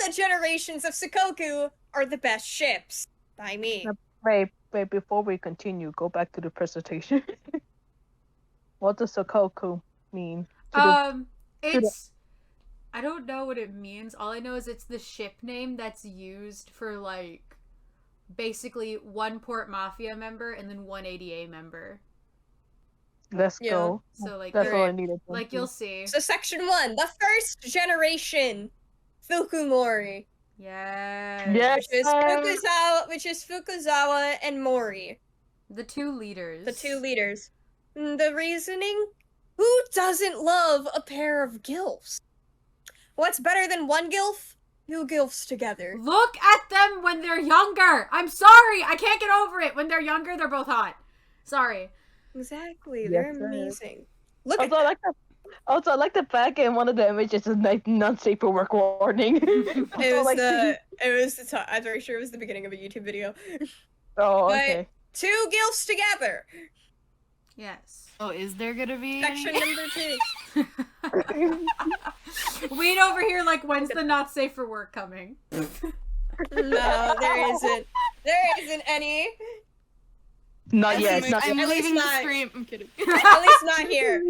the generations of Sukoku are the best ships. By me. Wait, before we continue, go back to the presentation. What does Sokoku mean? It's... I don't know what it means. All I know is it's the ship name that's used for, like, basically one Port Mafia member and then one ADA member. Let's go. So, like, that's all I needed. Like, you'll see. So, section 1, the first generation Fukumori. Yes. Which is Fukuzawa and Mori. The two leaders. The reasoning? Who doesn't love a pair of gilfs? What's better than one gilf? Two gilfs together. Look at them when they're younger! I'm sorry! I can't get over it! When they're younger, they're both hot. Sorry. Exactly, they're amazing. Look at I like the fact in one of the images is like non-safe for work warning. I'm very sure it was the beginning of a YouTube video. Oh, okay. Two gilfs together. Yes. Oh, is there gonna be section number 2? Wait over here, like, when's the not safe for work coming? No, there isn't. There isn't any. Not yet. I'm leaving the stream. I'm kidding. At least not here.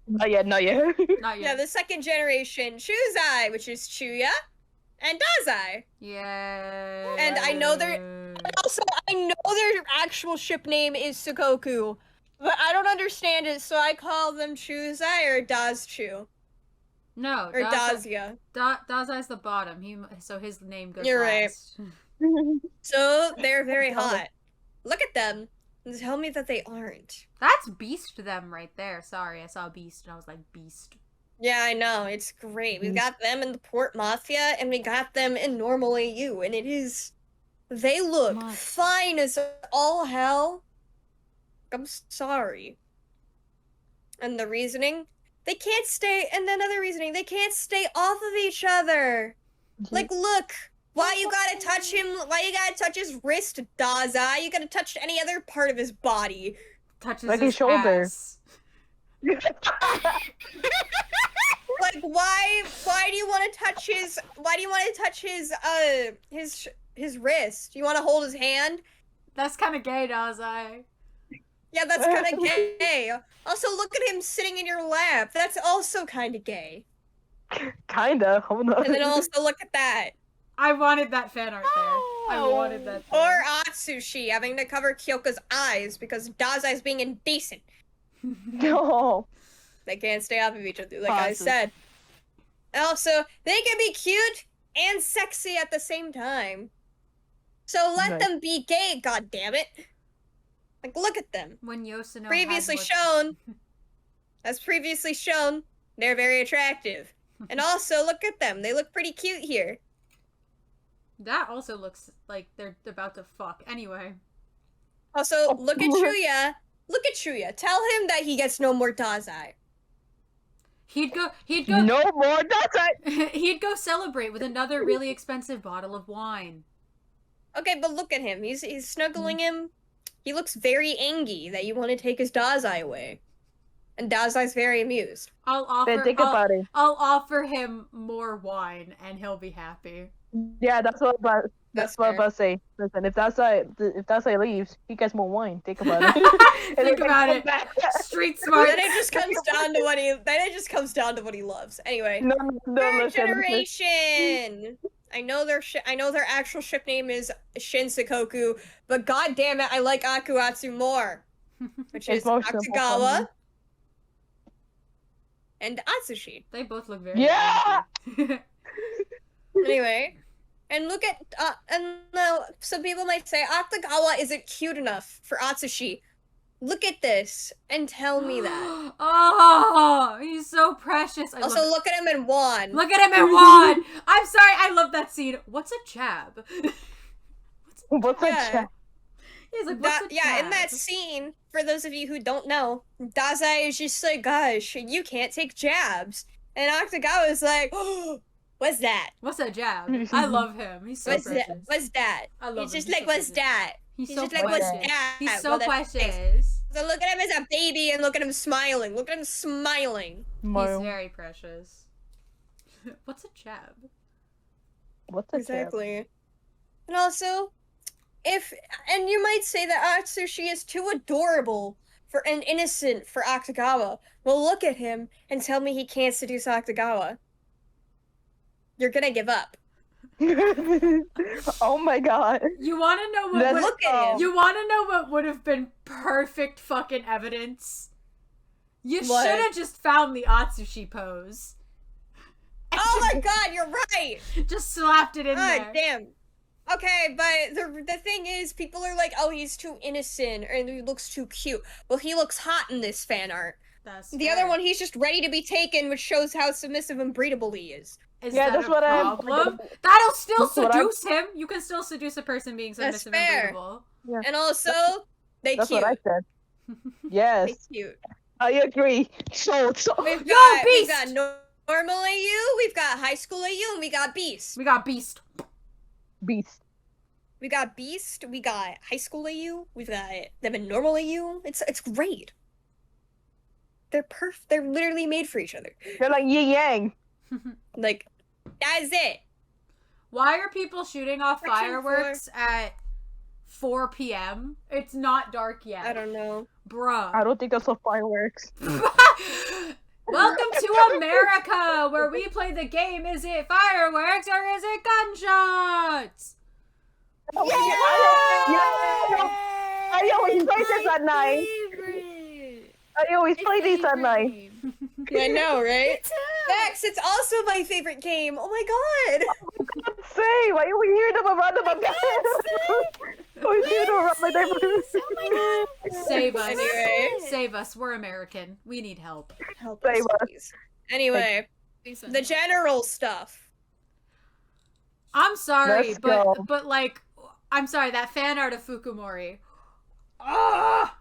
Not yet. Not yet. Yeah, the second generation Chuzai, which is Chuya and Dazai. Yeah. And I know their actual ship name is Sukoku, but I don't understand it, so I call them Chuzai or Dazchu. No, or Dazia. Dazai's the bottom. So his name goes You're last. Right. So they're very hot. Look at them and tell me that they aren't. That's Beast them right there. Sorry, I saw Beast and I was like, Beast. Yeah, I know. It's great. We've got them in the Port Mafia and we got them in normal AU, and it is... They look fine as all hell. I'm sorry. And the reasoning? They can't stay... And another reasoning, they can't stay off of each other. Like, look... Why you gotta touch him? Why you gotta touch his wrist, Daza? You gotta touch any other part of his body. Touches like his shoulder. Ass. Like, why do you want to touch his? Why do you want to touch his wrist? You want to hold his hand? That's kind of gay, Dazai. Yeah, that's kind of gay. Also, look at him sitting in your lap. That's also kind of gay. Kinda. Hold on. And then also look at that. I wanted that fan art there. I wanted that. Or Atsushi having to cover Kyoko's eyes because Dazai's being indecent. No. They can't stay off of each other, like I said. Also, they can be cute and sexy at the same time. So let them be gay, goddammit. Like, look at them. When Yoshino as previously shown, they're very attractive. And also, look at them. They look pretty cute here. That also looks like they're about to fuck. Anyway. Also, look at Chuya. Look at Chuya. Tell him that he gets no more Dazai. He'd go no more Dazai! He'd go celebrate with another really expensive bottle of wine. Okay, but look at him. He's snuggling him. He looks very angry that you want to take his Dazai away. And Dazai's very amused. I'll offer him more wine and he'll be happy. Yeah, that's what I'm about to say. Listen, if Dazai leaves, he gets more wine. Think about it. Think about it. Street smart. Then it just comes down to what he loves. Anyway. Third generation. I know their actual ship name is Shin Sakoku, but god damn it, I like Akuatsu more. Which is Akutagawa and Atsushi. They both look very Anyway, and look at and now some people might say Akutagawa isn't cute enough for Atsushi. Look at this and tell me that. Oh, he's so precious. Look at him in Juan. Look at him in Juan. I'm sorry, I love that scene. What's a jab? What's a jab? He's like, what's a jab? In that scene, for those of you who don't know, Dazai is just like, gosh, you can't take jabs. And Akutagawa is like, oh, what's that? What's a jab? I love him. He's so precious. What's that? I love him. He's just like, what's that? He's so just like, what's that? He's so precious. So look at him as a baby and look at him smiling. Look at him smiling. He's very precious. What's a jab? What's a tip? Exactly. And also, and you might say that Atsushi is too adorable for and innocent for Akutagawa. Well, look at him and tell me he can't seduce Akutagawa. You're gonna give up. Oh my god. You want to know what? Look at him. You want to know what would have been perfect fucking evidence? You should What? have just found the Atsushi pose. Oh my god, you're right! Just slapped it in God there. damn. Okay, but the thing is, people are like, oh, he's too innocent, or he looks too cute. Well, he looks hot in this fan art. That's The fair. other one, he's just ready to be taken, which shows how submissive and breedable he is. Is Yeah, that that's a what I- problem? That'll still That's what I- seduce him. You can still seduce a person being That's submissive fair. and breedable. Yeah. And also, they That's cute. what I said. They Yes, cute. I agree. So We've Yo, got Beast! normal AU, we've got high school AU, and we got Beast. We got Beast. beast. We got Beast, we got high school AU, we've got them in normal AU. It's great. They're literally made for each other. They're like yin yang. Like, that's it. Why are people shooting off Section fireworks at 4 p.m.? It's not dark yet. I don't know. Bruh. I don't think that's what fireworks. Welcome to America, where we play the game. Is it fireworks or is it gunshots? I always play this at night. I always play these at night. I know, right? Max, it's also my favorite game. Oh my god. Say, why are we hearing them around my bed? We hear them around my neighborhood. Save us. Anyway. Save us. We're American. We need help. Help Save us, us. please. Anyway, the general stuff. I'm sorry, Let's go. but like, I'm sorry, that fan art of Fukumori. Ah!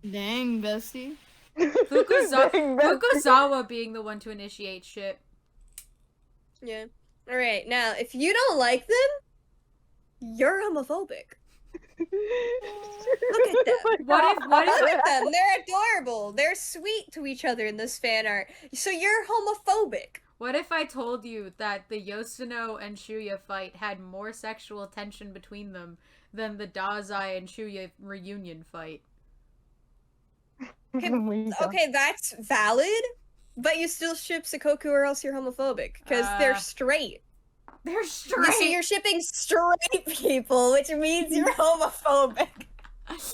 Dang, bestie. Fukuzawa being the one to initiate shit. Yeah. Alright, now, if you don't like them, you're homophobic. Look at them. What if Look at them. They're adorable. They're sweet to each other in this fan art. So you're homophobic. What if I told you that the Yoshino and Shuya fight had more sexual tension between them than the Dazai and Shuya reunion fight? Okay, that's valid, but you still ship Sakoku or else you're homophobic, because they're straight. They're You straight. see, you're shipping straight people, which means you're homophobic.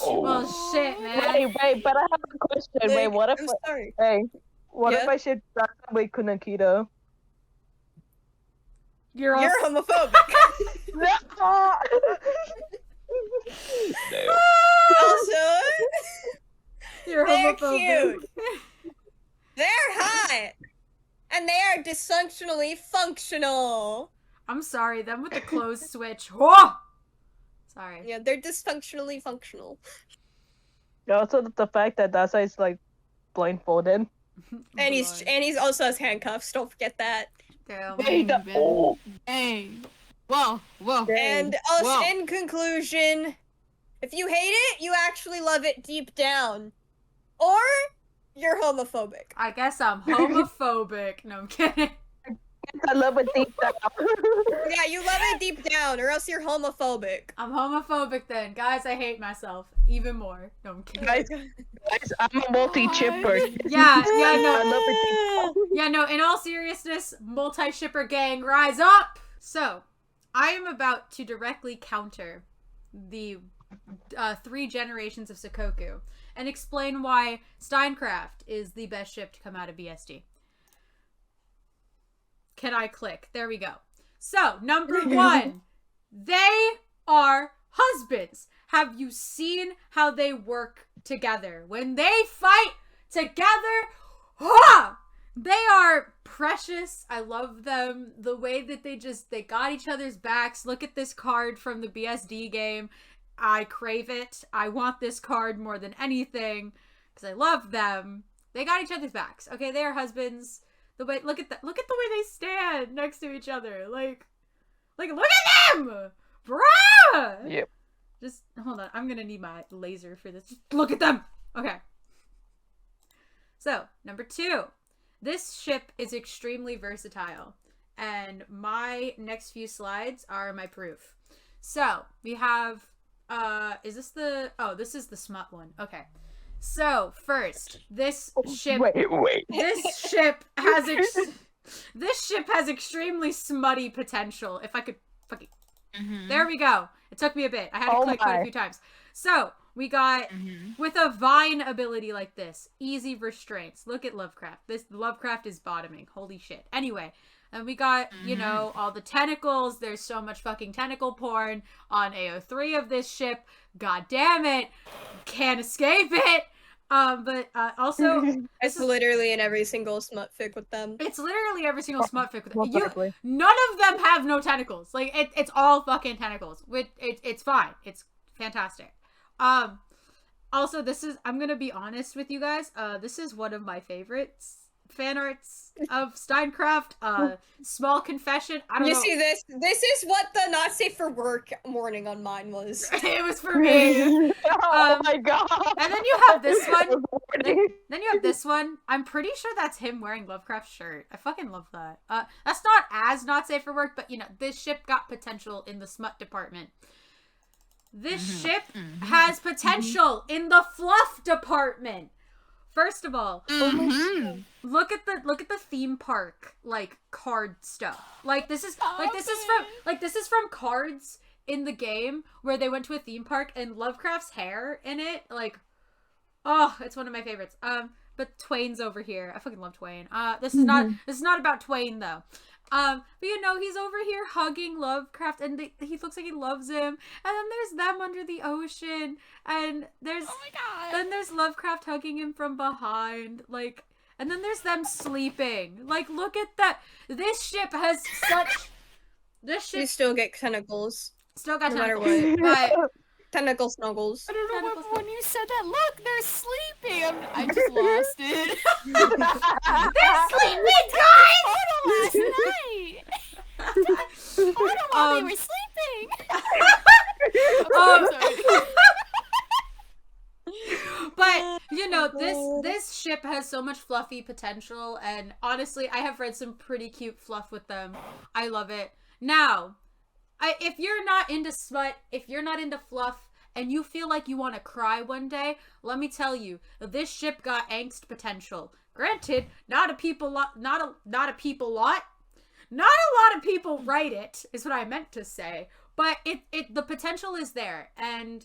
Well, shit, man. Wait, but I have a question. Wait, what if I'm sorry. what if Yeah? I should with Kunakita? You're You're also homophobic. Also, you're they're homophobic. cute. They're hot. And they are dysfunctionally functional. I'm sorry, them with the closed switch. Whoa! Sorry. Yeah, they're dysfunctionally functional. Also, the fact that Dasai's like blindfolded. And Blood. he's also has handcuffs, don't forget that. Damn. Wait, Dang, the- oh. Dang. Whoa. And also, Wow. in conclusion, if you hate it, you actually love it deep down. Or you're homophobic. I guess I'm homophobic. No, I'm kidding. I love it deep down. Yeah, you love it deep down, or else you're homophobic. I'm homophobic then. Guys, I hate myself even more. No, I'm kidding. Guys, I'm a multi-chipper. Yeah, I no. love it deep down. Yeah, no, in all seriousness, multi-shipper gang, rise up! So, I am about to directly counter the 3 generations of Sakoku and explain why Steincraft is the best ship to come out of BSD. Can I click? There we go. So, number 1, they are husbands. Have you seen how they work together? When they fight together, they are precious. I love them. The way that they got each other's backs. Look at this card from the BSD game. I crave it. I want this card more than anything because I love them. They got each other's backs. Okay, they are husbands. Look at the way they stand next to each other. Like look at them, bruh. Yep. Just hold on. I'm gonna need my laser for this. Just look at them. Okay. So, number 2. This ship is extremely versatile. and my next few slides are my proof. So we have is this the this is the smut one. Okay. So first, this ship Wait. this ship has extremely smutty potential. If I could fucking there we go. It took me a bit. I had to click quite a few times. So we got with a vine ability like this, easy restraints. Look at Lovecraft. This Lovecraft is bottoming. Holy shit. Anyway, and we got, you know, all the tentacles. There's so much fucking tentacle porn on AO3 of this ship. God damn it. Can't escape it. But also it's literally in every single smut fic with them. It's literally every single smut fic with them. Well, None of them have no tentacles. Like it's all fucking tentacles. It's fine. It's fantastic. Also I'm gonna be honest with you guys. This is one of my favorites fan arts of Steinkraft. Small confession. I don't know. You see this? This is what the not safe for work warning on mine was. It was for me. Oh my god. And then you have this one. Then you have this one. I'm pretty sure that's him wearing Lovecraft's shirt. I fucking love that. That's not as not safe for work, but you know, this ship got potential in the smut department. This ship has potential in the fluff department. First of all, look at the theme park like card stuff. Like this is from cards in the game where they went to a theme park and Lovecraft's hair in it. Like, oh, it's one of my favorites. But Twain's over here. I fucking love Twain. This is not about Twain though. But you know, he's over here hugging Lovecraft and he looks like he loves him. And then there's them under the ocean and there's then there's Lovecraft hugging him from behind. Like, and then there's them sleeping. Like, look at that. This ship has such You still get tentacles. Still got no matter tentacles. what. But Tentacle snuggles. I don't know when you said that. Look, they're sleeping. I just lost it. they're sleeping, guys! Last night. Hold on while they were sleeping. Sorry. But you know, this ship has so much fluffy potential, and honestly, I have read some pretty cute fluff with them. I love it. Now, if you're not into smut, if you're not into fluff, and you feel like you want to cry one day, let me tell you, this ship got angst potential. Granted, not a lot of people write it, is what I meant to say. But the potential is there, and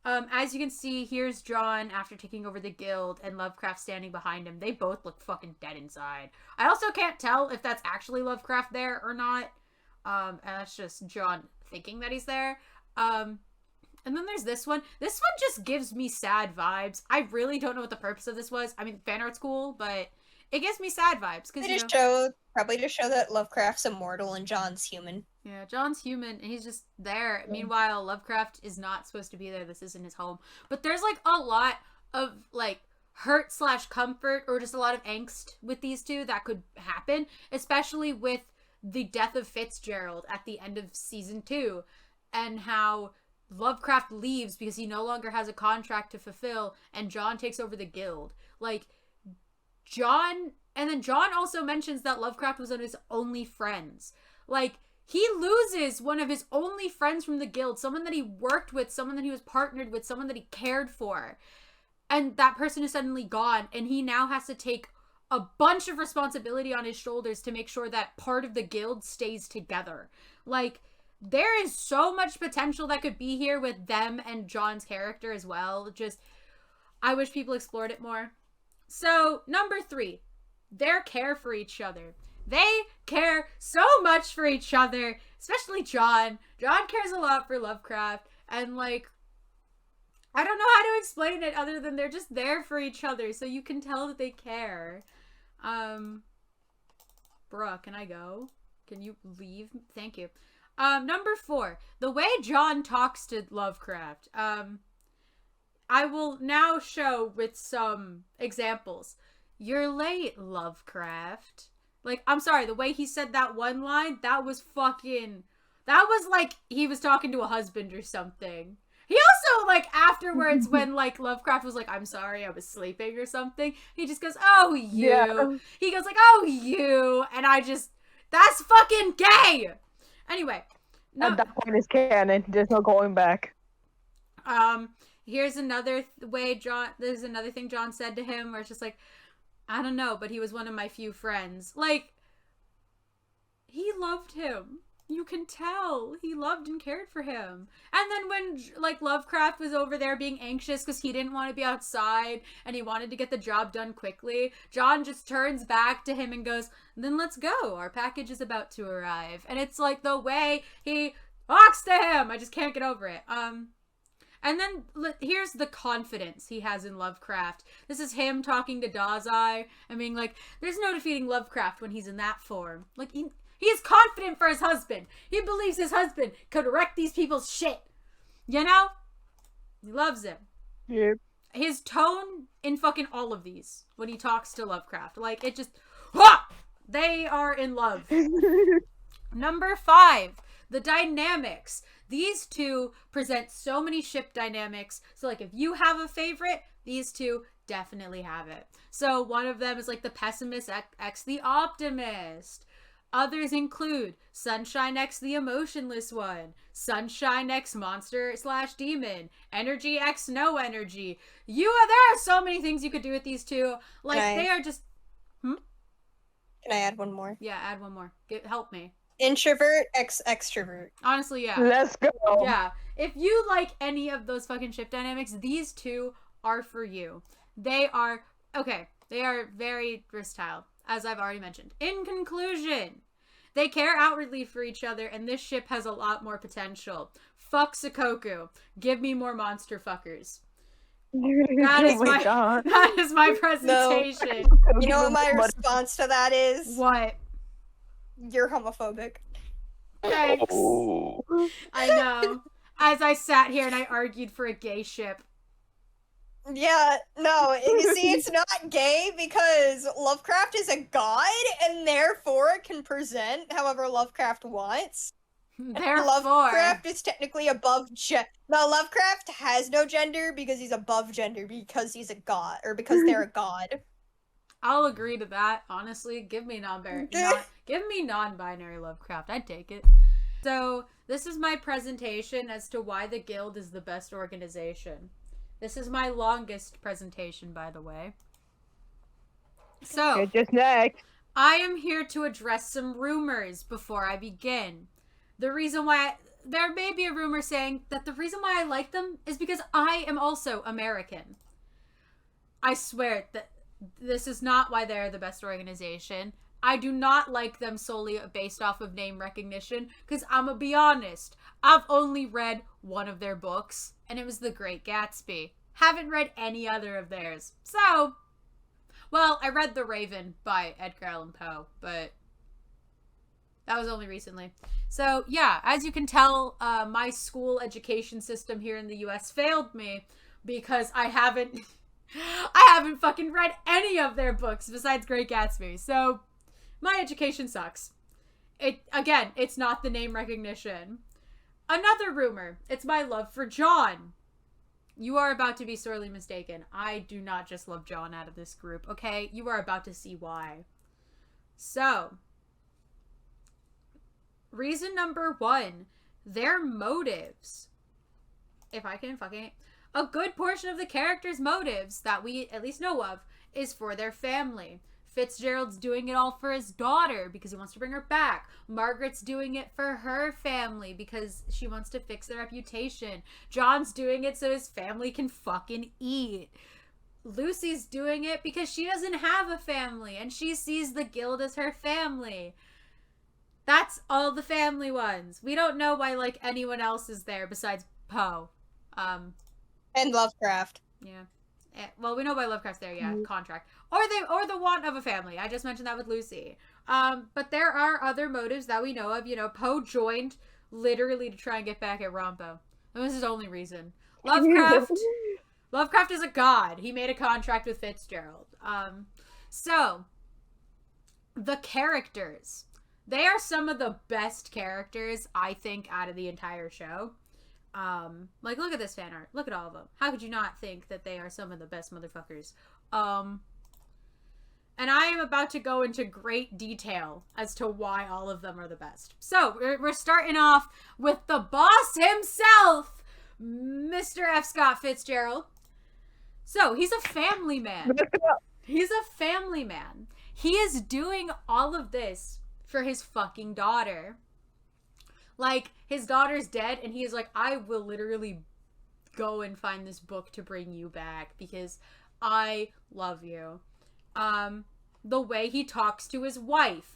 as you can see, here's John after taking over the guild and Lovecraft standing behind him. They both look fucking dead inside. I also can't tell if that's actually Lovecraft there or not. And that's just John thinking that he's there. And then there's this one. This one just gives me sad vibes. I really don't know what the purpose of this was. I mean, fan art's cool, but it gives me sad vibes. Cause probably to show that Lovecraft's immortal and John's human. Yeah, John's human, and he's just there. Yeah. Meanwhile, Lovecraft is not supposed to be there. This isn't his home. But there's, like, a lot of, like, hurt/comfort or just a lot of angst with these two that could happen, especially with the death of Fitzgerald at the end of season 2 and how Lovecraft leaves because he no longer has a contract to fulfill and John takes over the guild. Like, John also mentions that Lovecraft was one of his only friends. Like, he loses one of his only friends from the guild, someone that he worked with, someone that he was partnered with, someone that he cared for. And that person is suddenly gone, and he now has to take a bunch of responsibility on his shoulders to make sure that part of the guild stays together. Like, there is so much potential that could be here with them and John's character as well. Just, I wish people explored it more. So, number 3, their care for each other. They care so much for each other, especially John. John cares a lot for Lovecraft, and, like, I don't know how to explain it other than they're just there for each other, so you can tell that they care. Bruh, can I go? Can you leave? Thank you. Number 4, the way John talks to Lovecraft. I will now show with some examples. You're late, Lovecraft. Like, I'm sorry, the way he said that one line, that was like he was talking to a husband or something. He also, like, afterwards, when, like, Lovecraft was like, I'm sorry, I was sleeping or something, he just goes, oh, you. Yeah. He goes, like, oh, you. And That's fucking gay! Anyway. No, at that point, it's canon. There's no going back. Here's another way there's another thing John said to him where it's just like, I don't know, but he was one of my few friends. Like, he loved him. You can tell he loved and cared for him. And then when, like, Lovecraft was over there being anxious because he didn't want to be outside and he wanted to get the job done quickly, John just turns back to him and goes, then let's go. Our package is about to arrive. And it's like the way he talks to him. I just can't get over it. And then here's the confidence he has in Lovecraft. This is him talking to Dazai and being like, there's no defeating Lovecraft when he's in that form. Like, he is confident for his husband. He believes his husband could wreck these people's shit. You know? He loves him. Yep. His tone in fucking all of these when he talks to Lovecraft. Like, it just... Ah! They are in love. Number 5. The dynamics. These two present so many ship dynamics. So, like, if you have a favorite, these two definitely have it. So, one of them is, like, the pessimist x the optimist. Others include Sunshine X the emotionless one, Sunshine X monster / demon, Energy X no energy. There are so many things you could do with these two. Like, they are just... Can I add one more? Yeah, add one more. Help me. Introvert X extrovert. Honestly, yeah. Let's go. Yeah. If you like any of those fucking ship dynamics, these two are for you. They are very versatile, as I've already mentioned. In conclusion, they care outwardly for each other, and this ship has a lot more potential. Fuck Sakoku. Give me more monster fuckers. That is my presentation. No. You know what my response to that is? What? You're homophobic. Thanks. Oh. I know. As I sat here and I argued for a gay ship. Yeah, no, you see, it's not gay because Lovecraft is a god, and therefore can present however Lovecraft wants. Therefore, Lovecraft is technically above No, Lovecraft has no gender because he's above gender because he's a god, or because they're a god. I'll agree to that. Honestly, give me non-binary Lovecraft. I'd take it. So this is my presentation as to why the Guild is the best organization. This is my longest presentation, by the way. So, just next. I am here to address some rumors before I begin. The reason why there may be a rumor saying that the reason why I like them is because I am also American. I swear that this is not why they're the best organization. I do not like them solely based off of name recognition, because I'm gonna be honest, I've only read one of their books, and it was The Great Gatsby. Haven't read any other of theirs. So, well, I read The Raven by Edgar Allan Poe, but that was only recently. So, yeah, as you can tell, my school education system here in the US failed me because I haven't fucking read any of their books besides Great Gatsby. So, my education sucks. It's not the name recognition. Another rumor, it's my love for John. You are about to be sorely mistaken. I do not just love John out of this group, okay? You are about to see why. So, reason number 1, their motives. If I can fucking... A good portion of the characters' motives that we at least know of is for their family. Fitzgerald's doing it all for his daughter because he wants to bring her back. Margaret's doing it for her family because she wants to fix their reputation. John's doing it so his family can fucking eat. Lucy's doing it because she doesn't have a family and she sees the Guild as her family. That's all the family ones. We don't know why, like, anyone else is there besides Poe. And Lovecraft. Yeah. Well, we know why Lovecraft's there, yeah. Contract. Or the want of a family. I just mentioned that with Lucy. But there are other motives that we know of. You know, Poe joined literally to try and get back at Rompo. That was his only reason. Lovecraft is a god. He made a contract with Fitzgerald. So, the characters. They are some of the best characters, I think, out of the entire show. Like, look at this fan art. Look at all of them. How could you not think that they are some of the best motherfuckers? And And I am about to go into great detail as to why all of them are the best. So, we're starting off with the boss himself, Mr. F. Scott Fitzgerald. So, he's a family man. He's a family man. He is doing all of this for his fucking daughter. Like, his daughter's dead, and he is like, I will literally go and find this book to bring you back because I love you. The way he talks to his wife.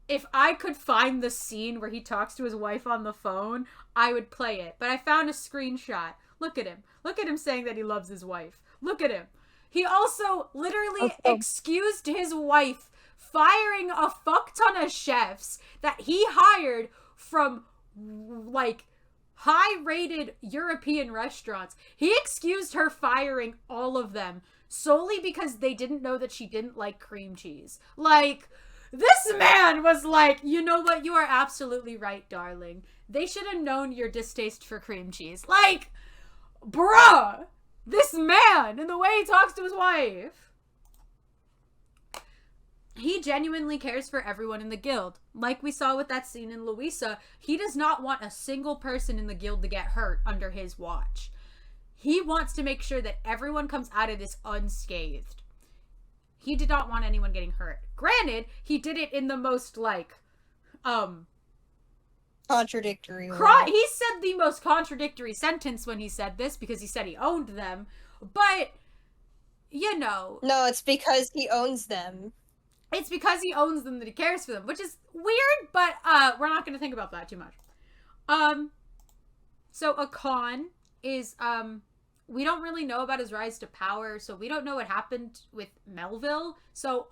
If I could find the scene where he talks to his wife on the phone, I would play it. But I found a screenshot. Look at him. Look at him saying that he loves his wife. Look at him. He also literally excused his wife firing a fuck ton of chefs that he hired from, like, high-rated European restaurants. He excused her firing all of them solely because they didn't know that she didn't like cream cheese. Like, this man was like, you know what? You are absolutely right, darling. They should have known your distaste for cream cheese. Like, bruh! This man, and the way he talks to his wife. He genuinely cares for everyone in the guild. Like we saw with that scene in Louisa, he does not want a single person in the guild to get hurt under his watch. He wants to make sure that everyone comes out of this unscathed. He did not want anyone getting hurt. Granted, he did it in the most, like, contradictory way. He said the most contradictory sentence when he said this because he said he owned them, but, you know. No, it's because he owns them. It's because he owns them that he cares for them, which is weird, but we're not going to think about that too much. So a con is, we don't really know about his rise to power, so we don't know what happened with Melville. So,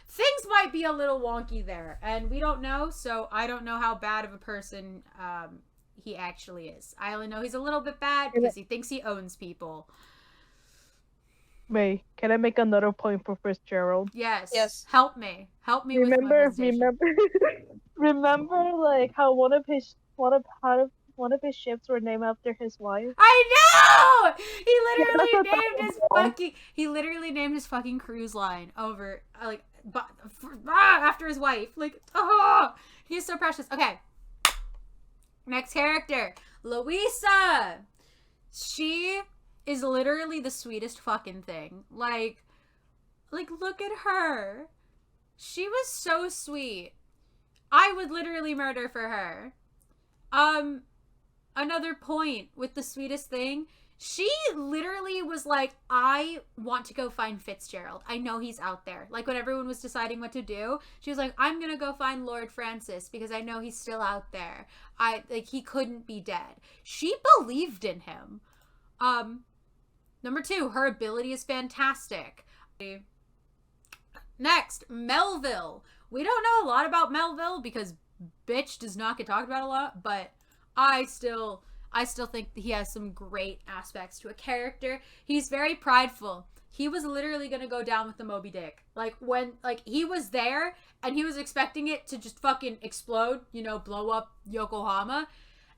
things might be a little wonky there, and we don't know, so I don't know how bad of a person he actually is. I only know he's a little bit bad because he thinks he owns people. May, can I make another point for Fitzgerald? Yes. Yes. Help me. Help me with my presentation. Remember, like how one of his ships were named after his wife. I know. He literally named his fucking cruise line over after his wife. Like, oh, he's so precious. Okay. Next character, Louisa. She is literally the sweetest fucking thing. Like look at her. She was so sweet. I would literally murder for her. Another point with the sweetest thing, she literally was like, I want to go find Fitzgerald. I know he's out there. Like, when everyone was deciding what to do, she was like, I'm gonna go find Lord Francis because I know he's still out there. He couldn't be dead. She believed in him. Number 2, her ability is fantastic. Next, Melville. We don't know a lot about Melville because bitch does not get talked about a lot, but I still think he has some great aspects to a character. He's very prideful. He was literally gonna go down with the Moby Dick. He was there and he was expecting it to just fucking explode, blow up Yokohama,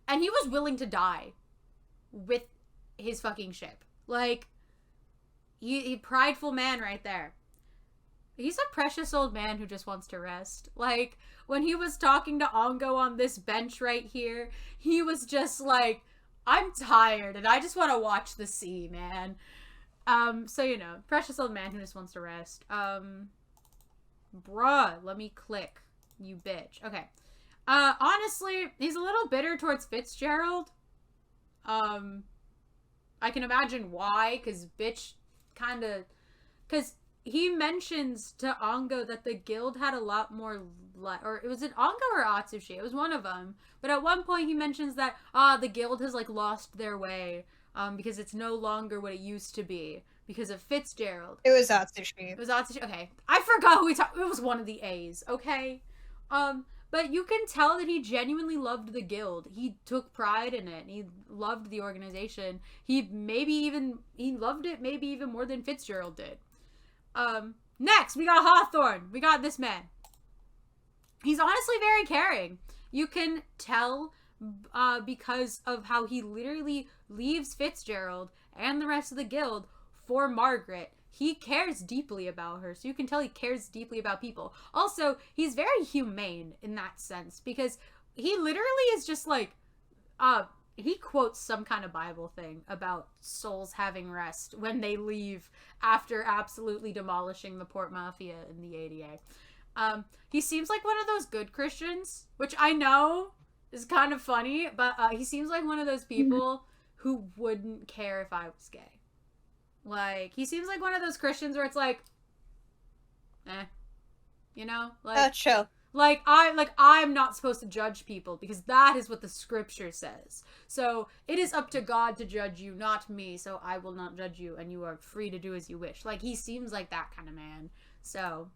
and he was willing to die with his fucking ship. He prideful man right there. He's a precious old man who just wants to rest. When he was talking to Ongo on this bench right here, he was just like, I'm tired and I just want to watch the sea, man. Precious old man who just wants to rest. Bruh, let me click, you bitch. Okay. Honestly, he's a little bitter towards Fitzgerald. I can imagine why, because he mentions to Ongo that the guild had a lot more, or was it Ongo or Atsushi? It was one of them. But at one point he mentions that, the guild has, lost their way, because it's no longer what it used to be, because of Fitzgerald. It was Atsushi. It was Atsushi, okay. I forgot who it was one of the A's, okay? But you can tell that he genuinely loved the guild. He took pride in it. He loved the organization. He loved it maybe even more than Fitzgerald did. Next, we got Hawthorne. We got this man. He's honestly very caring. You can tell because of how he literally leaves Fitzgerald and the rest of the guild for Margaret. he cares deeply about her. So you can tell he cares deeply about people. Also, he's very humane in that sense because he literally is just like, he quotes some kind of Bible thing about souls having rest when they leave after absolutely demolishing the Port Mafia in the ADA. He seems like one of those good Christians, which I know is kind of funny, but he seems like one of those people who wouldn't care if I was gay. Like, he seems like one of those Christians where it's like, you know? Like, chill. I'm not supposed to judge people because that is what the scripture says. So it is up to God to judge you, not me. So I will not judge you, and you are free to do as you wish. Like, he seems like that kind of man. So,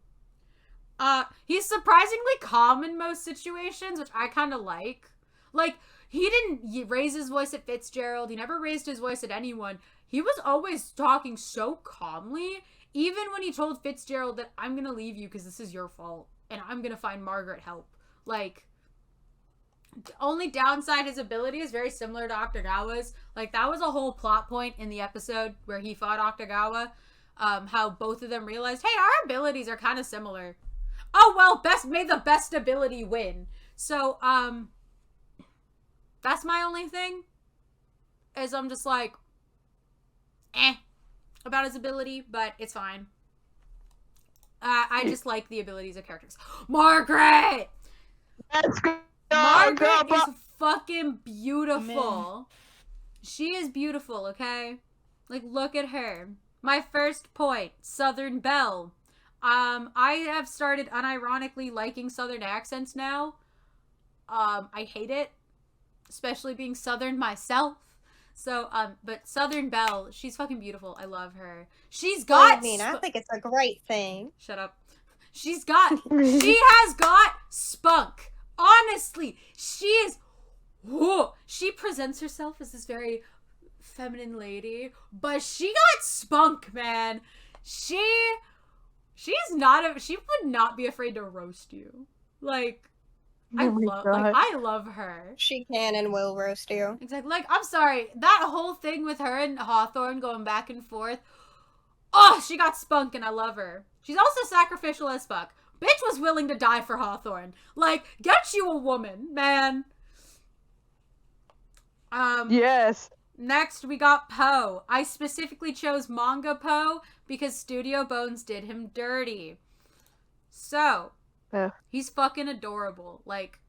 he's surprisingly calm in most situations, which I kind of like. Like, he didn't raise his voice at Fitzgerald. He never raised his voice at anyone. He was always talking so calmly, even when he told Fitzgerald that I'm gonna leave you because this is your fault. And I'm gonna find Margaret help. Like, the only downside his ability is very similar to Octagawa's. Like, that was a whole plot point in the episode where he fought Octagawa. How both of them realized, hey, our abilities are kind of similar. Oh, well, may the best ability win. So, that's my only thing. Is I'm just like, about his ability, but it's fine. I just like the abilities of characters. Margaret! Let's go. Margaret is fucking beautiful. She is beautiful, okay? Like, look at her. My first point, Southern Belle. I have started unironically liking Southern accents now. I hate it. Especially being Southern myself. So, but Southern Belle, she's fucking beautiful. I love her. She's got... I think it's a great thing. Shut up. She has got spunk. Honestly, she is... Whoa, she presents herself as this very feminine lady, but she got spunk, man. She would not be afraid to roast you. Like... I love her. She can and will roast you. Exactly. Like, I'm sorry, that whole thing with her and Hawthorne going back and forth. Oh, she got spunk and I love her. She's also sacrificial as fuck. Bitch was willing to die for Hawthorne. Like, get you a woman, man. Yes. Next, we got Poe. I specifically chose manga Poe because Studio Bones did him dirty. So... he's fucking adorable. Like,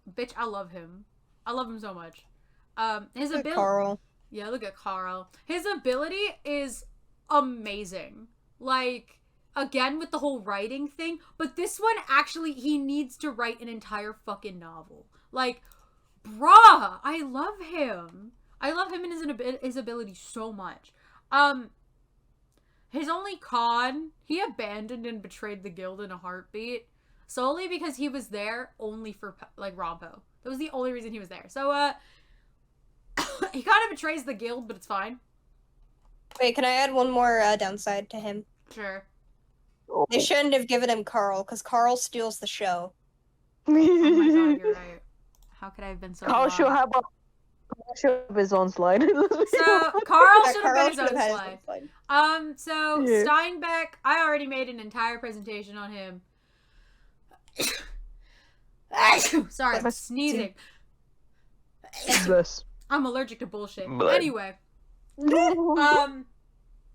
bitch, I love him. I love him so much. His ability... Carl. Yeah, look at Carl. His ability is amazing. Like, again, with the whole writing thing. But this one, actually, he needs to write an entire fucking novel. Like, bruh, I love him. I love him and his ability so much. His only con, he abandoned and betrayed the guild in a heartbeat. Solely because he was there only for, like, Rompo. That was the only reason he was there. So, he kind of betrays the guild, but it's fine. Wait, can I add one more downside to him? Sure. They shouldn't have given him Carl, because Carl steals the show. Oh my god, you're right. How could I have been so wrong? Carl should have his own slide. So, Carl should have been his should own have slide. had So, Yeah. Steinbeck, I already made an entire presentation on him. Sorry, I'm sneezing. I'm allergic to bullshit. Anyway,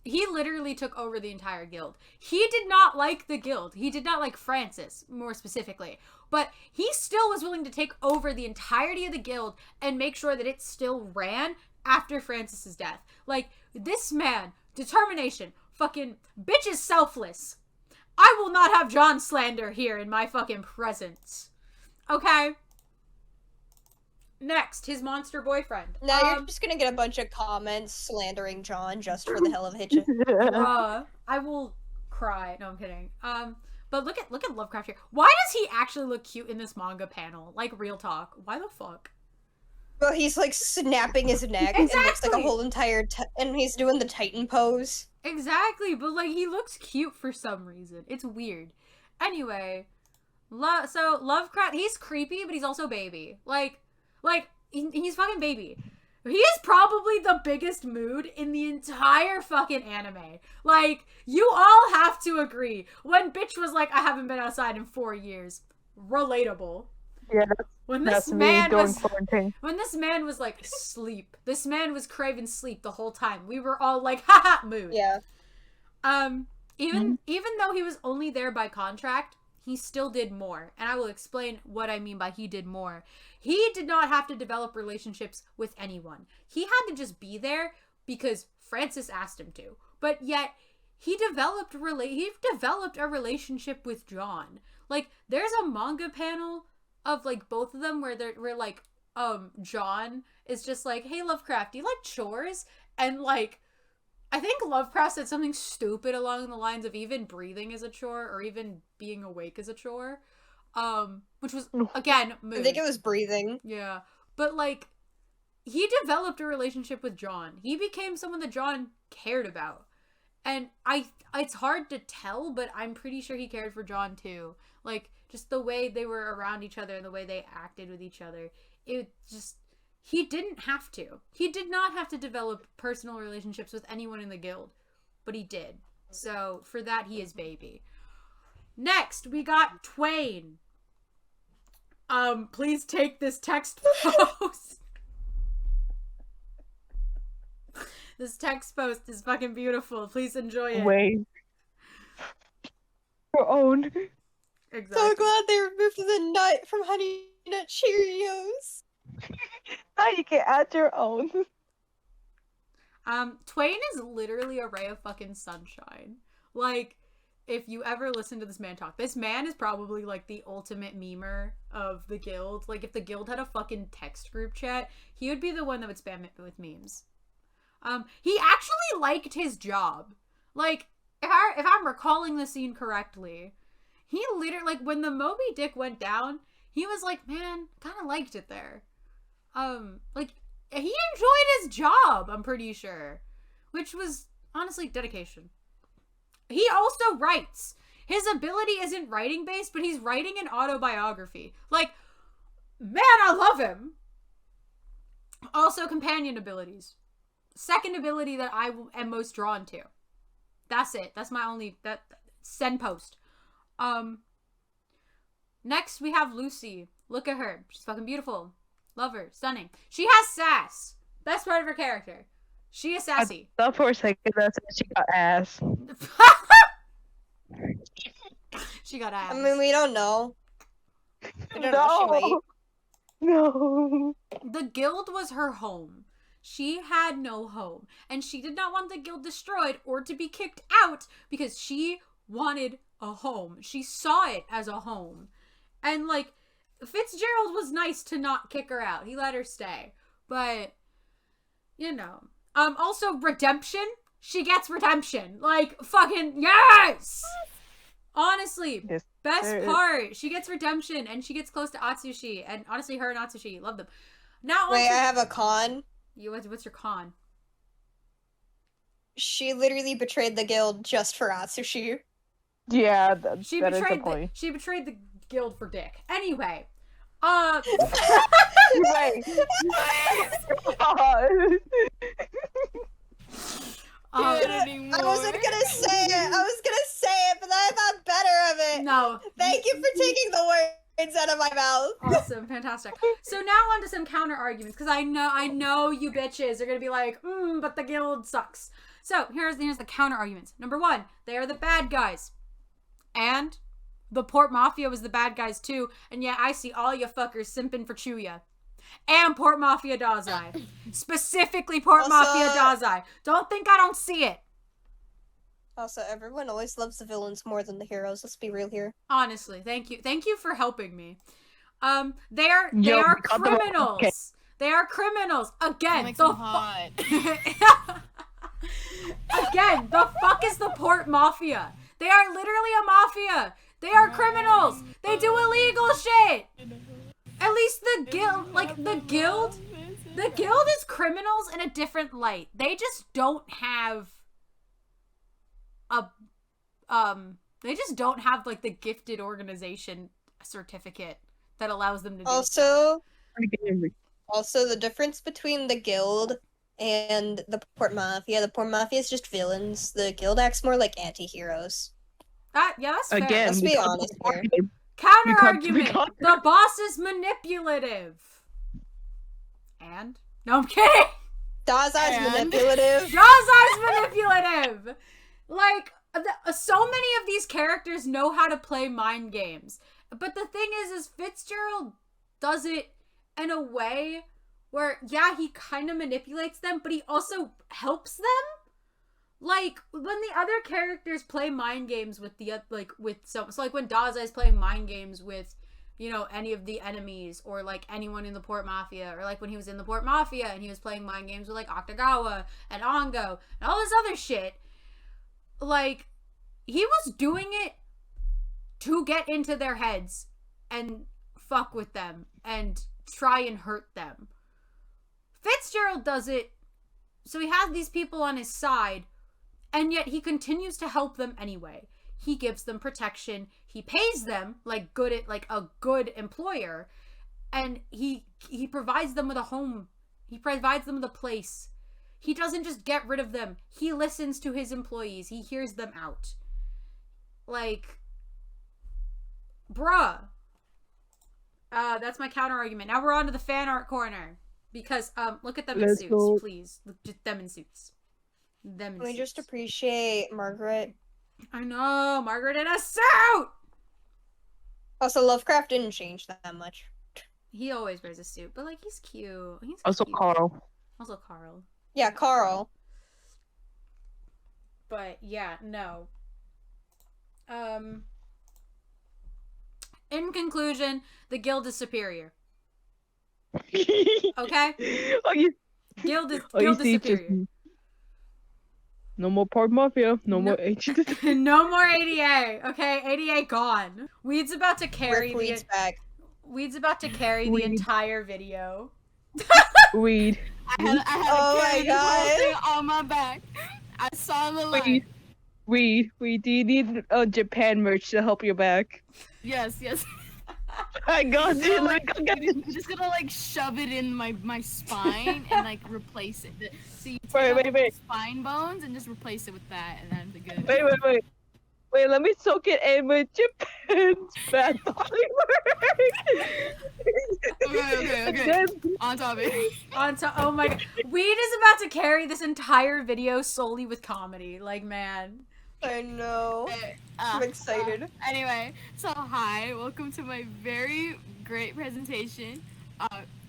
he literally took over the entire guild. He did not like the guild. He did not like Francis, more specifically. But he still was willing to take over the entirety of the guild and make sure that it still ran after Francis's death. Like, this man, determination, fucking bitch is selfless. I will not have John slander here in my fucking presence. Okay? Next, his monster boyfriend. Now you're just gonna get a bunch of comments slandering John just for the hell of it. I will cry. No, I'm kidding. But look at Lovecraft here. Why does he actually look cute in this manga panel? Like, real talk. Why the fuck? Well, he's like snapping his neck and looks like a whole entire and he's doing the Titan pose. Exactly, but like he looks cute for some reason. It's weird. Anyway, so Lovecraft, he's creepy, but he's also baby. Like he's fucking baby. He is probably the biggest mood in the entire fucking anime. Like, you all have to agree. When bitch was like, I haven't been outside in 4 years. Relatable. Yeah, When that's this me man during was quarantine. when this man was like sleep. This man was craving sleep the whole time. We were all like, haha, mood. Yeah. Even though he was only there by contract, he still did more. And I will explain what I mean by he did more. He did not have to develop relationships with anyone. He had to just be there because Francis asked him to. But yet he developed a relationship with John. Like, there's a manga panel of like both of them where like John is just like, hey Lovecraft, do you like chores? And like, I think Lovecraft said something stupid along the lines of even breathing is a chore or even being awake is a chore. Which was, again, mood. I think it was breathing. Yeah. But like, he developed a relationship with John. He became someone that John cared about. And it's hard to tell, but I'm pretty sure he cared for John too. Like, just the way they were around each other and the way they acted with each other. It just, he didn't have to. He did not have to develop personal relationships with anyone in the guild. But he did. So, for that, he is baby. Next, we got Twain. Please take this text post. This text post is fucking beautiful. Please enjoy it. Wait. Your own. Exactly. So glad they removed the nut from Honey Nut Cheerios. Now you can add your own. Twain is literally a ray of fucking sunshine. Like, if you ever listen to this man talk, this man is probably like the ultimate memer of the guild. Like, if the guild had a fucking text group chat, he would be the one that would spam it with memes. He actually liked his job. Like, if I'm recalling the scene correctly, he literally, like, when the Moby Dick went down, he was like, man, kind of liked it there. Like, he enjoyed his job, I'm pretty sure. Which was, honestly, dedication. He also writes. His ability isn't writing based, but he's writing an autobiography. Like, man, I love him. Also, companion abilities. Second ability that I am most drawn to. That's it. That's my only, send post. Next we have Lucy. Look at her. She's fucking beautiful. Love her. Stunning. She has sass. Best part of her character. She is sassy. I thought for a second that she got ass. She got ass. I mean, we don't know. We don't know she might. No. The guild was her home. She had no home. And she did not want the guild destroyed or to be kicked out because she wanted a home. She saw it as a home. And, like, Fitzgerald was nice to not kick her out. He let her stay. But, you know. Also, redemption. She gets redemption. Like, fucking, yes! Honestly, Yes, best part. She gets redemption, and she gets close to Atsushi. And honestly, her and Atsushi, love them. Now, Wait, I have a con. What's your con? She literally betrayed the guild just for Atsushi. Yeah, She that is the betrayed point. she betrayed the guild for dick. Anyway, Right. I wasn't gonna say it, but I thought better of it. No. Thank you for taking the words out of my mouth. Awesome, fantastic. So now on to some counter arguments, because I know you bitches are gonna be like, but the guild sucks. So here's the counter arguments. Number one, they are the bad guys, and the Port Mafia was the bad guys too. And yet I see all you fuckers simping for Chuya. And Port Mafia Dazai. Specifically Port Mafia Dazai. Don't think I don't see it. Also, everyone always loves the villains more than the heroes. Let's be real here. Honestly, thank you. Thank you for helping me. They are criminals. Okay. They are criminals. Again, Makes the them hot. Again, the fuck is the Port Mafia? They are literally a mafia. They are criminals. They do illegal shit. At least the guild is criminals in a different light. They just don't have like the gifted organization certificate that allows them to do Also, Also, the difference between the guild and the Port Mafia. The Port Mafia is just villains. The guild acts more like anti-heroes. Yeah, that's fair. Again, Let's be honest here. Counter we argument. can't- The boss is manipulative. And? No, I'm kidding. Dazai's And? manipulative. Dazai's manipulative. Like, so many of these characters know how to play mind games. But the thing is Fitzgerald does it in a way where, yeah, he kind of manipulates them, but he also helps them. Like, when the other characters play mind games with the, like, with some, so like when Dazai's playing mind games with, you know, any of the enemies, or like anyone in the Port Mafia, or like when he was in the Port Mafia and he was playing mind games with like Octagawa and Ongo and all this other shit, like, he was doing it to get into their heads and fuck with them and try and hurt them. Fitzgerald does it so he has these people on his side, and yet he continues to help them anyway. He gives them protection. He pays them like a good employer, and he provides them with a home. He provides them with a place. He doesn't just get rid of them. He listens to his employees. He hears them out. Like, bruh. That's my counter argument. Now we're on to the fan art corner. Because, look at them in Let's suits, go. please. Look, just them in suits. Them in Can we suits. just appreciate Margaret? I know, Margaret in a suit! Also, Lovecraft didn't change that much. He always wears a suit, but, like, he's cute. He's Also, cute. Carl. Also Carl. Yeah, Carl. But, yeah, no. In conclusion, the guild is superior. Okay? Oh, you, Guild is oh, you see, superior. no more Port Mafia. No more H. No more ADA, okay? ADA gone. Weed's about to carry Rip Weed's back. Weed's about to carry the Weed. entire video. Weed. I had Oh to my carry this whole God. thing on my back. I saw the line. Weed. Do you need Japan merch to help you back? Yes. I got you. I'm Let me go get you. just gonna like shove it in my spine and like replace it. So you take Wait, out wait, the wait. spine bones and just replace it with that, and then the good. Wait, let me soak it in with Japan's bad body work. Okay. Then- On topic. Oh my god. Weed is about to carry this entire video solely with comedy. Like, man. I know. I'm excited. Anyway, so hi, welcome to my very great presentation.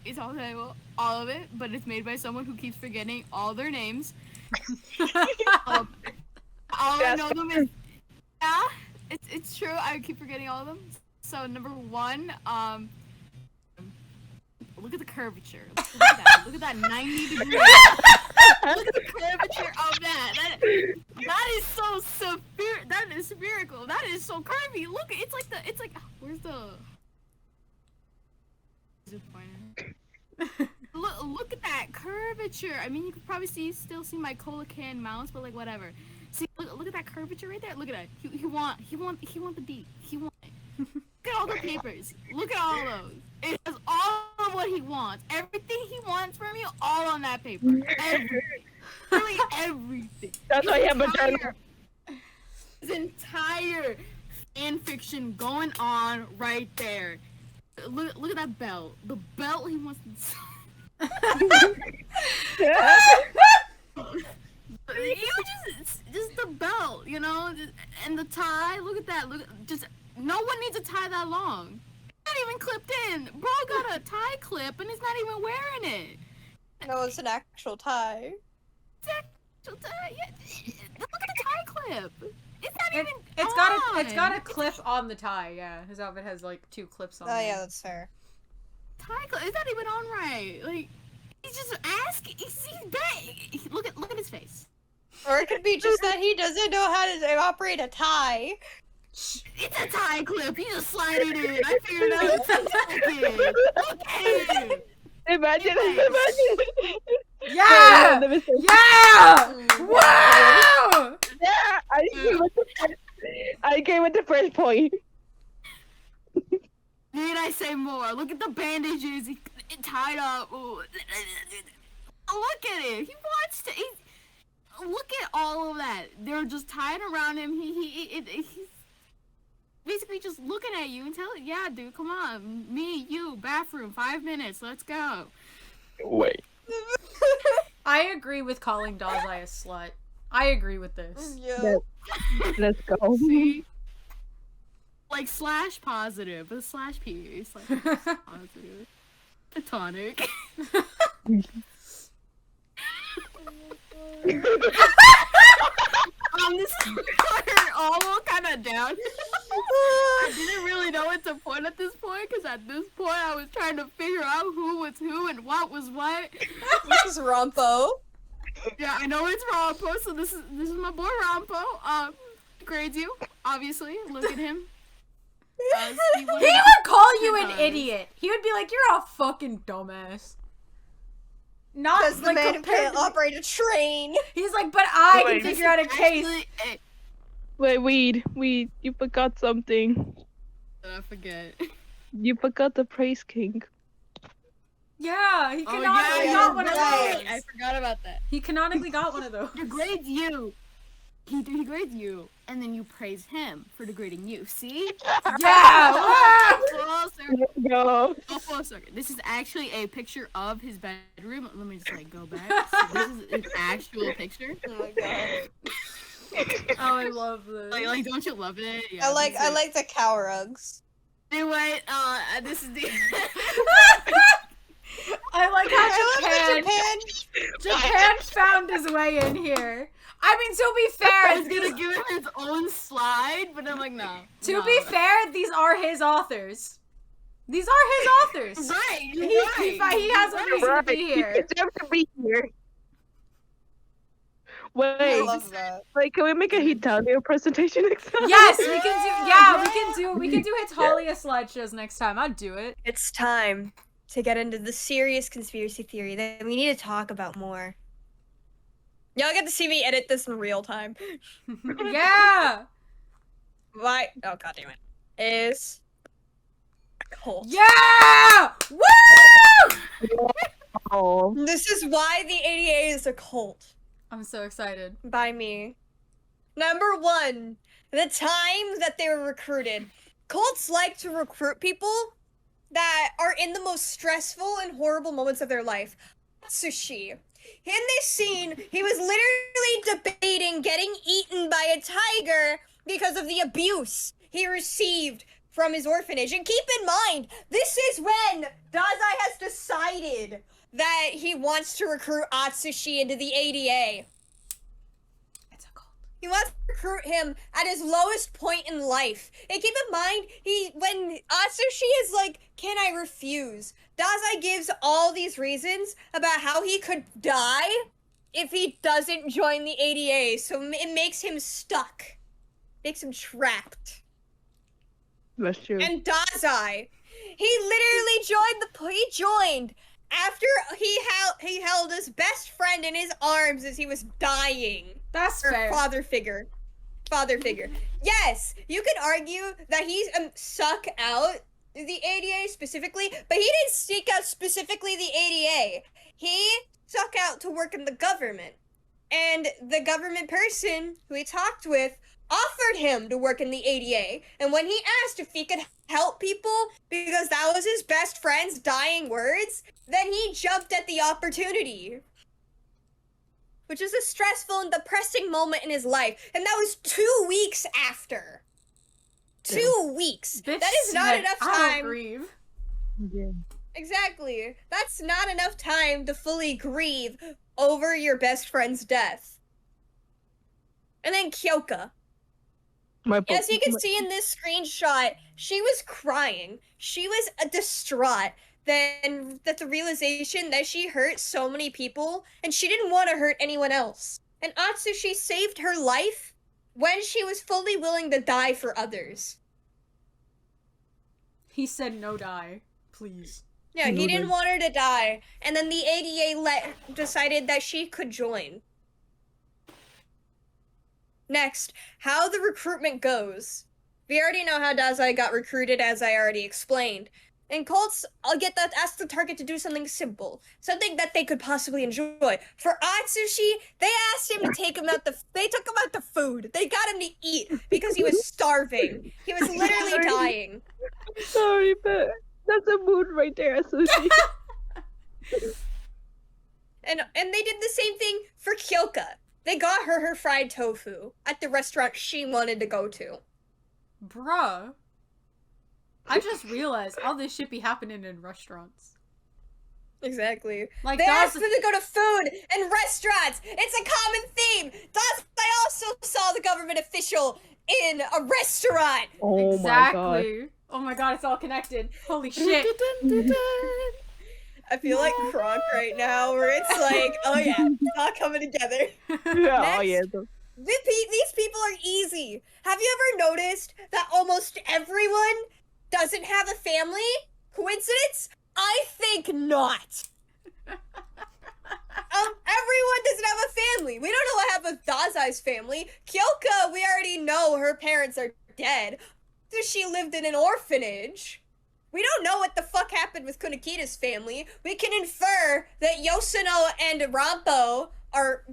It's all of it, but it's made by someone who keeps forgetting all their names. All I know them is it's true. I keep forgetting all of them. So number one, look at the curvature. Look at that 90 degrees. Look at the curvature of that. That is so severe. That is spherical. That is so curvy. Look, it's like where's the look at that curvature. I mean, you could probably still see my Colacan mouse, but like whatever. See, look at that curvature right there. Look at that. He want the D. He want it. Look at all the papers. Look at all those. It has all of what he wants. Everything he wants from you, all on that paper. Everything. Really everything. That's why I have a journal. His entire fan fiction going on right there. Look at that belt. The belt he wants to just the belt, you know, and the tie. Look at that. No one needs a tie that long. It's not even clipped in. Bro got a tie clip and he's not even wearing it. No, it's an actual tie. It's actual tie. Yeah. Look at the tie clip. It's not even. It's got a clip on the tie. Yeah, his outfit has like 2 clips on. Oh it. yeah, that's fair. Tie clip. It's not even on right. Like he's just asking. He's big. Look at his face. Or it could be just that he doesn't know how to operate a tie. It's a tie clip. You just slide it in. I figured out in 2 seconds. Look at it. Imagine. Yeah! Yeah! Wow! Yeah, I came with the first point. Need I say more? Look at the bandages. He tied up. Ooh. Look at him. He wants to. Look at all of that. They're just tied around him. He's basically just looking at you and telling, yeah, dude, come on. Me, you, bathroom, 5 minutes. Let's go. Wait. I agree with calling Dazai a slut. I agree with this. Yeah. Let's go. See? Like slash positive, but slash P. Slash positive. Platonic. This is almost kind of down. I didn't really know what to point at this point, because at this point I was trying to figure out who was who and what was what. This is Rompo. Yeah, I know it's Rompo, so this is my boy Rompo. Grades you, obviously. Look at him. He would call you an idiot. He would be like, "You're a fucking dumbass." Not Because the like man who compared can't to- operate a train. He's like, "But I Wait. can figure out a case." Wait, Weed, you forgot something. I forget. You forgot the Praise King. Yeah, he Oh, canonically yeah, got one of right. those. I forgot about that. He canonically got one of those. He degrades you. He grades you, and then you praise him for degrading you. See? Yeah! Woo! Full circle. Let's go. Go full circle. This is actually a picture of his bedroom. Let me just go back. So this is an actual picture. Oh my god. Oh, I love this. Like, don't you love it? Yeah, I like the cow rugs. Anyway, this is the. I like how I Japan found his way in here. I mean, to be I fair, was gonna give him his own slide, but I'm like, no. to be fair, these are his authors. These are his authors. Right, He has a reason to be here. He deserves to be here. I Wait, love that. wait, can we make a Hitalia presentation next time? Yes, we can do. Yeah, we can do Hitalia slideshows next time. I'd do it. It's time to get into the serious conspiracy theory that we need to talk about more. Y'all get to see me edit this in real time. Yeah. Why? Oh god damn it. Is cult. Yeah. Woo! Oh. This is why the ADA is a cult. I'm so excited. By me. Number one, the time that they were recruited. Cults like to recruit people that are in the most stressful and horrible moments of their life. Atsushi. In this scene, he was literally debating getting eaten by a tiger because of the abuse he received from his orphanage. And keep in mind, this is when Dazai has decided that he wants to recruit Atsushi into the ADA. It's a cult. He wants to recruit him at his lowest point in life. And keep in mind, when Atsushi is like, can I refuse? Dazai gives all these reasons about how he could die if he doesn't join the ADA. So it makes him stuck. Makes him trapped. That's true. And Dazai, he literally joined after he held his best friend in his arms as he was dying. That's Or fair. father figure. Yes, you could argue that he's suck out the ADA specifically, but he didn't seek out specifically the ADA. He stuck out to work in the government. And the government person who he talked with offered him to work in the ADA. And when he asked if he could help people because that was his best friend's dying words, then he jumped at the opportunity. Which is a stressful and depressing moment in his life. And that was 2 weeks after. 2 weeks. Bitch That is not said, enough I don't time. grieve. Yeah. Exactly. That's not enough time to fully grieve over your best friend's death. And then Kyoka. As you can see in this screenshot, she was crying. She was distraught that the realization that she hurt so many people and she didn't want to hurt anyone else. And Atsushi saved her life when she was fully willing to die for others. He said no die, please. Yeah, he No, didn't no. want her to die, and then the ADA decided that she could join. Next, how the recruitment goes. We already know how Dazai got recruited, as I already explained. In cults, I'll get that. Ask the target to do something simple, something that they could possibly enjoy. For Atsushi, they asked him to take him out. They took him out to food. They got him to eat because he was starving. He was literally dying. Sorry, but that's a mood right there, Sushi. And they did the same thing for Kyoka. They got her fried tofu at the restaurant she wanted to go to. Bruh. I just realized all this shit be happening in restaurants. Exactly. Like, they asked them to go to food and restaurants. It's a common theme. I also saw the government official in a restaurant. Oh exactly. Oh my god, it's all connected. Holy shit. I feel like Kronk right now, where it's like, oh yeah, it's all coming together. Yeah, Next, oh yeah. these people are easy. Have you ever noticed that almost everyone doesn't have a family? Coincidence? I think not. Everyone doesn't have a family. We don't know what happened with Dazai's family. Kyoka, we already know her parents are dead. So she lived in an orphanage. We don't know what the fuck happened with Kunakita's family. We can infer that Yoshino and Rampo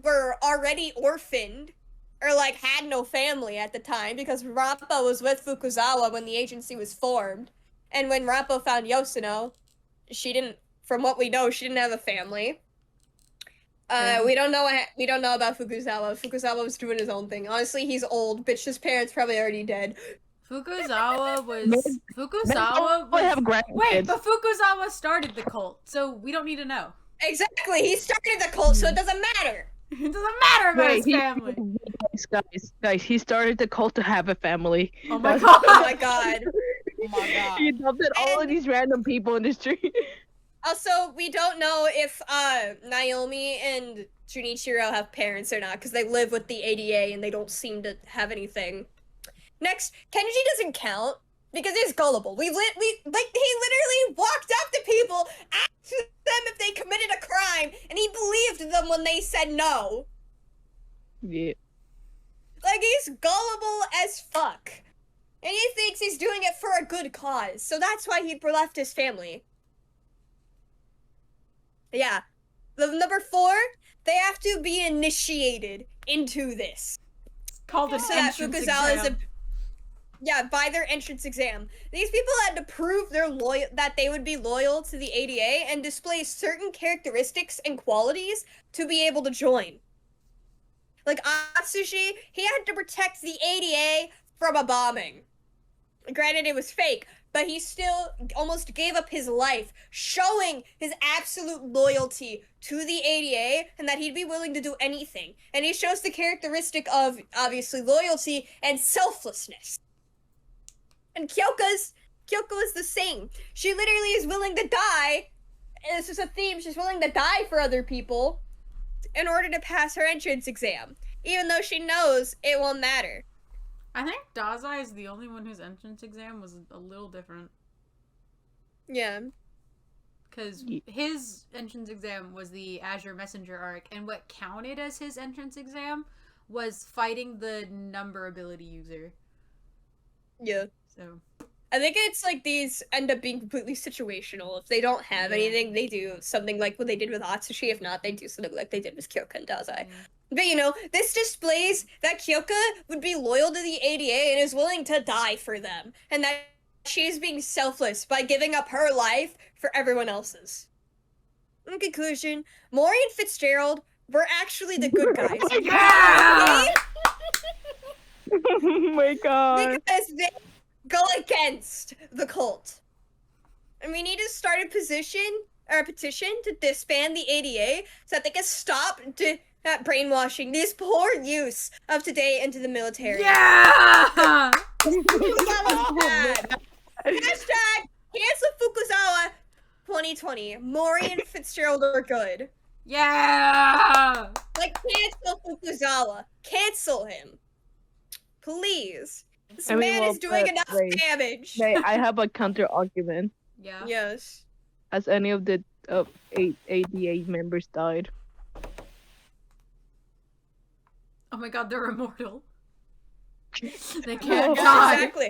were already orphaned, or like had no family at the time, because Rampo was with Fukuzawa when the agency was formed. And when Rampo found Yoshino, she didn't, from what we know, she didn't have a family. We don't know about Fukuzawa. Fukuzawa was doing his own thing. Honestly, he's old. Bitch's parents probably already dead. Fukuzawa was wait, grandkids. but Fukuzawa started the cult, so we don't need to know. Exactly, he started the cult, so it doesn't matter. It doesn't matter about his family. Guys, he started the cult to have a family. Oh my god. Oh my god. Oh my god. He adopted all of these random people in the street. Also, we don't know if Naomi and Junichiro have parents or not, because they live with the ADA and they don't seem to have anything. Next, Kenji doesn't count because he's gullible. He literally walked up to people, asked them if they committed a crime, and he believed them when they said no. Yeah. Like, he's gullible as fuck. And he thinks he's doing it for a good cause, so that's why he left his family. Yeah. Number 4, they have to be initiated into this. Called an entrance exam. By their entrance exam. These people had to prove that they would be loyal to the ADA and display certain characteristics and qualities to be able to join. Like Atsushi, he had to protect the ADA from a bombing. Granted, it was fake, but he still almost gave up his life, showing his absolute loyalty to the ADA and that he'd be willing to do anything. And he shows the characteristic of, obviously, loyalty and selflessness. And Kyoka is the same. She literally is willing to die, and this is a theme, she's willing to die for other people in order to pass her entrance exam, even though she knows it won't matter. I think Dazai is the only one whose entrance exam was a little different. Yeah. Because his entrance exam was the Azure Messenger arc, and what counted as his entrance exam was fighting the number ability user. Yeah. So I think it's like these end up being completely situational. If they don't have anything, they do something like what they did with Atsushi. If not, they do something like they did with Kyoka and Dazai. But this displays that Kyoka would be loyal to the ADA and is willing to die for them. And that she's being selfless by giving up her life for everyone else's. In conclusion, Mori and Fitzgerald were actually the good guys. Oh my god. Because they go against the cult. And we need to start a petition to disband the ADA so that they can stop that brainwashing these poor youths of today into the military. yeah. Fukuzawa's bad. Hashtag cancel Fukuzawa 2020. Mori and Fitzgerald are good. Yeah. Like, cancel Fukuzawa. Cancel him. Please. This man well, is doing enough damage. I have a counter argument. Yeah. Yes. Has any of the 8 ADA members died? Oh my god, they're immortal. They Yeah, can't die. exactly.